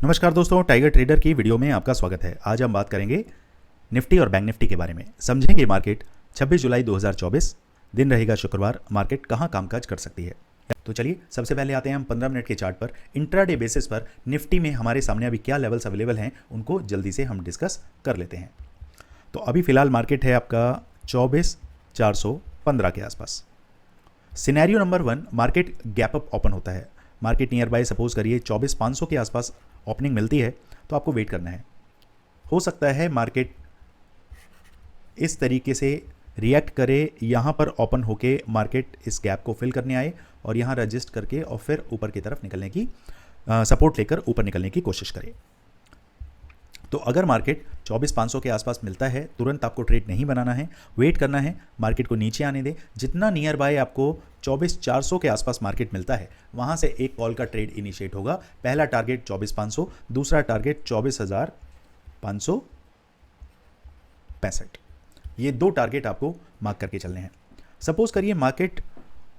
नमस्कार दोस्तों, tiger trader की वीडियो में आपका स्वागत है। आज हम बात करेंगे निफ्टी और बैंक निफ्टी के बारे में। समझेंगे मार्केट 26 जुलाई 2024 दिन रहेगा शुक्रवार, मार्केट कहां कामकाज कर सकती है। तो चलिए सबसे पहले आते हैं हम 15 मिनट के चार्ट पर। इंट्राडे बेसिस पर निफ्टी में हमारे सामने अभी क्या लेवल्स अवेलेबल हैं उनको जल्दी से हम डिस्कस कर लेते हैं। तो अभी फिलहाल मार्केट है आपका 24,415 के आसपास। Scenario number 1, market gap up open होता है। मार्केट नियर बाय सपोज करिए 24,500 के आसपास ओपनिंग मिलती है तो आपको वेट करना है। हो सकता है मार्केट इस तरीके से रिएक्ट करे, यहाँ पर ओपन होके मार्केट इस गैप को फिल करने आए और यहाँ रजिस्ट करके और फिर ऊपर की तरफ निकलने की सपोर्ट लेकर ऊपर निकलने की कोशिश करे। तो अगर मार्केट 24,500 के आसपास मिलता है तुरंत आपको ट्रेड नहीं बनाना है, वेट करना है, मार्केट को नीचे आने दें। जितना नियर बाय आपको 24,400 के आसपास मार्केट मिलता है वहां से एक कॉल का ट्रेड इनिशिएट होगा। पहला टारगेट 24,500, दूसरा टारगेट 24,565। ये दो टारगेट आपको मार्क करके चलने हैं। सपोज करिए मार्केट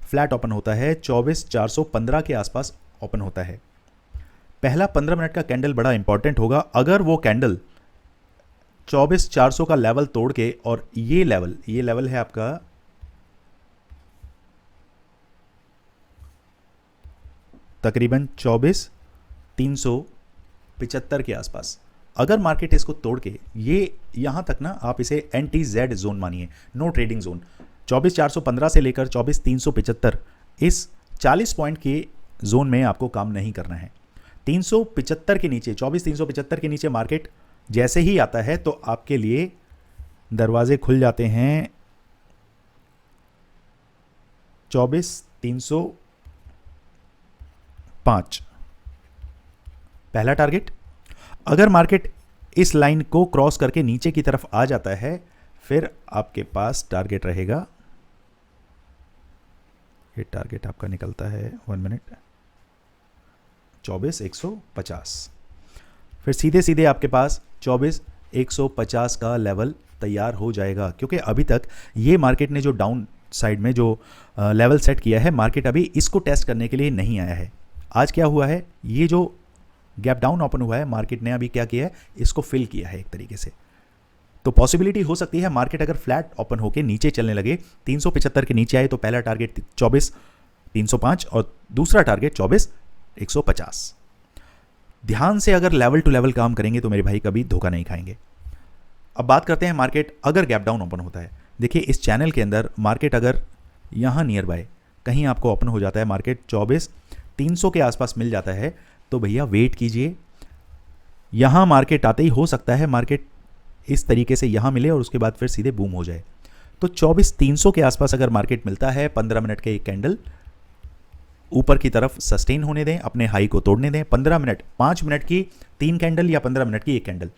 फ्लैट ओपन होता है, 24,415 के आसपास ओपन होता है। पहला 15 मिनट का कैंडल बड़ा इंपॉर्टेंट होगा। अगर वो कैंडल 24,400 का लेवल तोड़ के, और ये लेवल है आपका तकरीबन 24,375 के आसपास, अगर मार्केट इसको तोड़ के ये यहां तक ना, आप इसे NTZ जोन मानिए, नो ट्रेडिंग जोन। 24,415 से लेकर 24,375 इस 40 पॉइंट के जोन में आपको काम नहीं करना है। 375 के नीचे, 24,375 के नीचे मार्केट जैसे ही आता है तो आपके लिए दरवाजे खुल जाते हैं 24,305। पहला टारगेट। अगर मार्केट इस लाइन को क्रॉस करके नीचे की तरफ आ जाता है फिर आपके पास टारगेट रहेगा, ये टारगेट आपका निकलता है 1 मिनट, 24,150। फिर सीधे सीधे आपके पास 24,150 का लेवल तैयार हो जाएगा। क्योंकि अभी तक ये मार्केट ने जो डाउन साइड में जो लेवल सेट किया है, मार्केट अभी इसको टेस्ट करने के लिए नहीं आया है। आज क्या हुआ है, ये जो गैप डाउन ओपन हुआ है, मार्केट ने अभी क्या किया है, इसको फिल किया है एक तरीके से। तो पॉसिबिलिटी हो सकती है मार्केट अगर फ्लैट ओपन होके नीचे चलने लगे, 375 के नीचे आए तो पहला टारगेट 24,305 और दूसरा टारगेट 24,150। ध्यान से अगर लेवल टू लेवल काम करेंगे तो मेरे भाई कभी धोखा नहीं खाएंगे। अब बात करते हैं मार्केट अगर गैप डाउन ओपन होता है। देखिए इस चैनल के अंदर मार्केट अगर यहाँ नियर बाय कहीं आपको ओपन हो जाता है, मार्केट 24,300 के आसपास मिल जाता है तो भैया वेट कीजिए। यहाँ मार्केट आते ही हो सकता है मार्केट इस तरीके से यहाँ मिले और उसके बाद फिर सीधे बूम हो जाए। तो 24,300 के आसपास अगर मार्केट मिलता है, 15 मिनट के एक कैंडल ऊपर की तरफ सस्टेन होने दें, अपने हाई को तोड़ने दें। 15 मिनट, 5 मिनट की 3 कैंडल या 15 मिनट की एक कैंडल,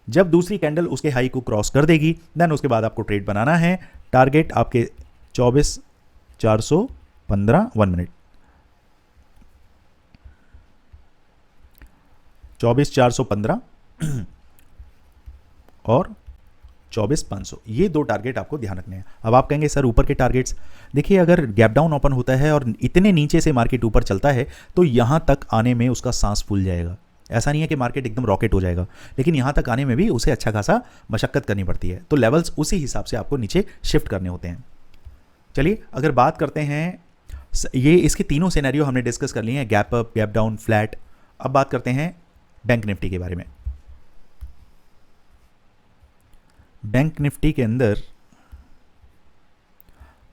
जब दूसरी कैंडल उसके हाई को क्रॉस कर देगी देन उसके बाद आपको ट्रेड बनाना है। टारगेट आपके 24,415, 1 मिनट, 24,415 और 24,500, ये दो टारगेट आपको ध्यान रखने हैं। अब आप कहेंगे सर ऊपर के टारगेट्स, देखिए अगर गैप डाउन ओपन होता है और इतने नीचे से मार्केट ऊपर चलता है तो यहां तक आने में उसका सांस फूल जाएगा। ऐसा नहीं है कि मार्केट एकदम रॉकेट हो जाएगा, लेकिन यहां तक आने में भी उसे अच्छा खासा मशक्कत करनी पड़ती है। तो लेवल्स उसी हिसाब से आपको नीचे शिफ्ट करने होते हैं। चलिए अगर बात करते हैं, ये इसके तीनों सिनेरियो हमने डिस्कस कर लिए हैं, gap up, gap down, flat. अब बात करते हैं बैंक निफ्टी के बारे में। बैंक निफ्टी के अंदर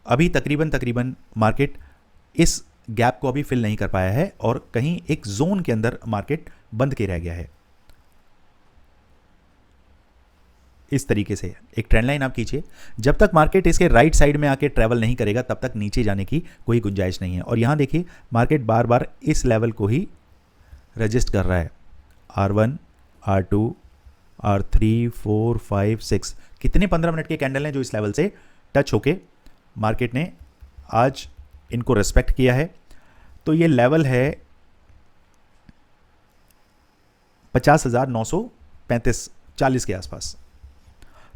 अभी तकरीबन मार्केट इस गैप को अभी फिल नहीं कर पाया है और कहीं एक जोन के अंदर मार्केट बंद के रह गया है। इस तरीके से एक ट्रेंड लाइन आप खींचिए, जब तक मार्केट इसके राइट साइड में आके ट्रेवल नहीं करेगा तब तक नीचे जाने की कोई गुंजाइश नहीं है। और यहां देखिए मार्केट बार बार इस लेवल को ही रजिस्ट कर रहा है, R1, R2, R3, 4, 5, 6, कितने 15 मिनट के कैंडल हैं जो इस लेवल से टच होके मार्केट ने आज इनको रेस्पेक्ट किया है। तो ये लेवल है 50,935, 40 के आसपास।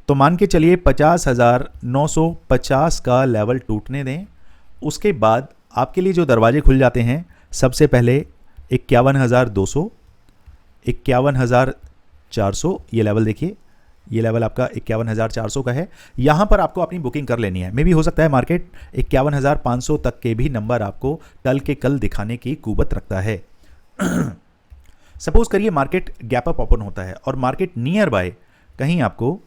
तो मान के चलिए 50,950 का लेवल टूटने दें, उसके बाद आपके लिए जो दरवाजे खुल जाते हैं, सबसे पहले 51,200, 51,400, ये लेवल देखिए, ये लेवल आपका 51,400 का है। यहाँ पर आपको अपनी बुकिंग कर लेनी है। मे भी हो सकता है मार्केट 51,500 तक के भी नंबर आपको कल के कल दिखाने की कुवत रखता है। सपोज करिए मार्केट गैप अप ओपन होता है और मार्केट नियर बाय कहीं आपको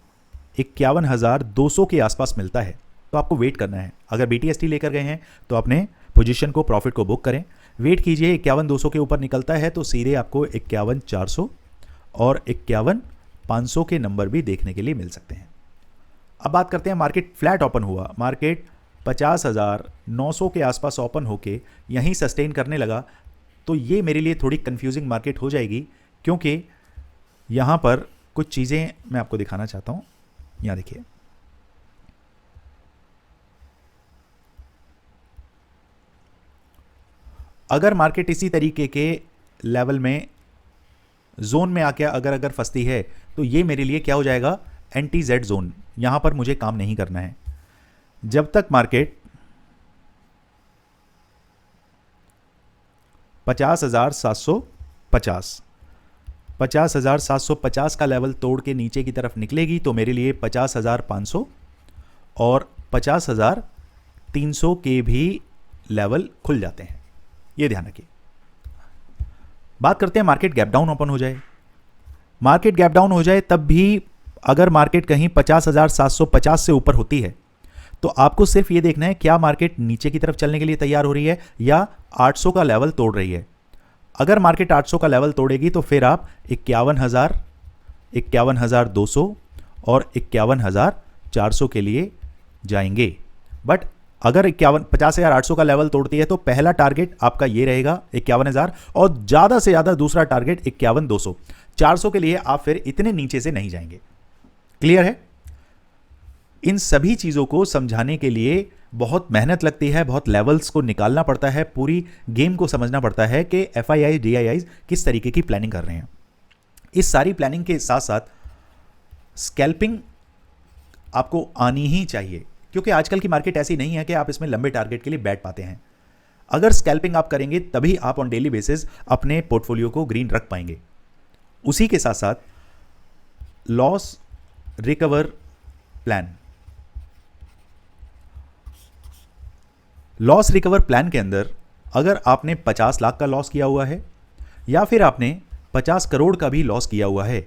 51,200 के आसपास मिलता है, तो आपको वेट करना है। अगर BTST लेकर गए हैं तो अपने पोजीशन को, प्रॉफिट को बुक करें, वेट कीजिए। 51,200 के ऊपर निकलता है तो सीधे आपको 51,400 और 51,500 के नंबर भी देखने के लिए मिल सकते हैं। अब बात करते हैं, मार्केट फ्लैट ओपन हुआ, मार्केट 50,900 के आसपास ओपन होके यहीं सस्टेन करने लगा, तो ये मेरे लिए थोड़ी कंफ्यूजिंग मार्केट हो जाएगी, क्योंकि यहाँ पर कुछ चीज़ें मैं आपको दिखाना चाहता हूँ। यहाँ देखिए, अगर मार्केट इसी तरीके के लेवल में जोन में आके अगर फंसती है तो ये मेरे लिए क्या हो जाएगा, एंटी जेड जोन। यहां पर मुझे काम नहीं करना है। जब तक मार्केट 50,750 का लेवल तोड़ के नीचे की तरफ निकलेगी तो मेरे लिए 50,500 और 50,300 के भी लेवल खुल जाते हैं, ये ध्यान रखिए। बात करते हैं मार्केट गैप डाउन ओपन हो जाए। मार्केट गैप डाउन हो जाए तब भी अगर मार्केट कहीं 50,750 से ऊपर होती है तो आपको सिर्फ ये देखना है क्या मार्केट नीचे की तरफ चलने के लिए तैयार हो रही है या 800 का लेवल तोड़ रही है। अगर मार्केट 800 का लेवल तोड़ेगी तो फिर आप 51,000, 51,200 और 51,400 के लिए जाएंगे। बट अगर 50,800 का लेवल तोड़ती है तो पहला टारगेट आपका ये रहेगा 51,000 और ज़्यादा से ज़्यादा दूसरा टारगेट 51,200। 400 के लिए आप फिर इतने नीचे से नहीं जाएंगे। क्लियर है? इन सभी चीज़ों को समझाने के लिए बहुत मेहनत लगती है, बहुत लेवल्स को निकालना पड़ता है, पूरी गेम को समझना पड़ता है कि FII DIIs किस तरीके की प्लानिंग कर रहे हैं। इस सारी प्लानिंग के साथ साथ स्कैल्पिंग आपको आनी ही चाहिए, क्योंकि आजकल की मार्केट ऐसी नहीं है कि आप इसमें लंबे टारगेट के लिए बैठ पाते हैं। अगर स्कैल्पिंग आप करेंगे तभी आप ऑन डेली बेसिस अपने पोर्टफोलियो को ग्रीन रख पाएंगे। उसी के साथ साथ loss recover plan, loss recover plan के अंदर अगर आपने 50 लाख का लॉस किया हुआ है या फिर आपने 50 करोड़ का भी लॉस किया हुआ है,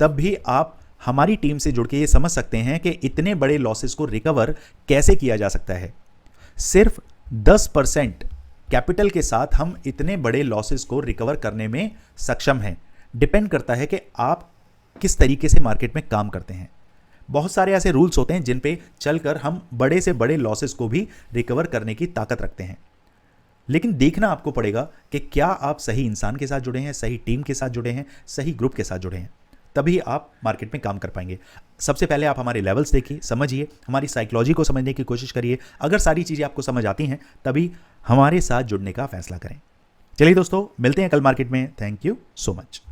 तब भी आप हमारी टीम से जुड़ के ये समझ सकते हैं कि इतने बड़े लॉसेस को रिकवर कैसे किया जा सकता है। सिर्फ 10% कैपिटल के साथ हम इतने बड़े लॉसेस को रिकवर करने में सक्षम हैं। डिपेंड करता है कि आप किस तरीके से मार्केट में काम करते हैं। बहुत सारे ऐसे रूल्स होते हैं जिन पे चलकर हम बड़े से बड़े लॉसेस को भी रिकवर करने की ताकत रखते हैं, लेकिन देखना आपको पड़ेगा कि क्या आप सही इंसान के साथ जुड़े हैं, सही टीम के साथ जुड़े हैं, सही ग्रुप के साथ जुड़े हैं, तभी आप मार्केट में काम कर पाएंगे। सबसे पहले आप हमारे लेवल्स देखिए, समझिए, हमारी साइकोलॉजी को समझने की कोशिश करिए। अगर सारी चीज़ें आपको समझ आती हैं तभी हमारे साथ जुड़ने का फैसला करें। चलिए दोस्तों, मिलते हैं कल मार्केट में। Thank you so much.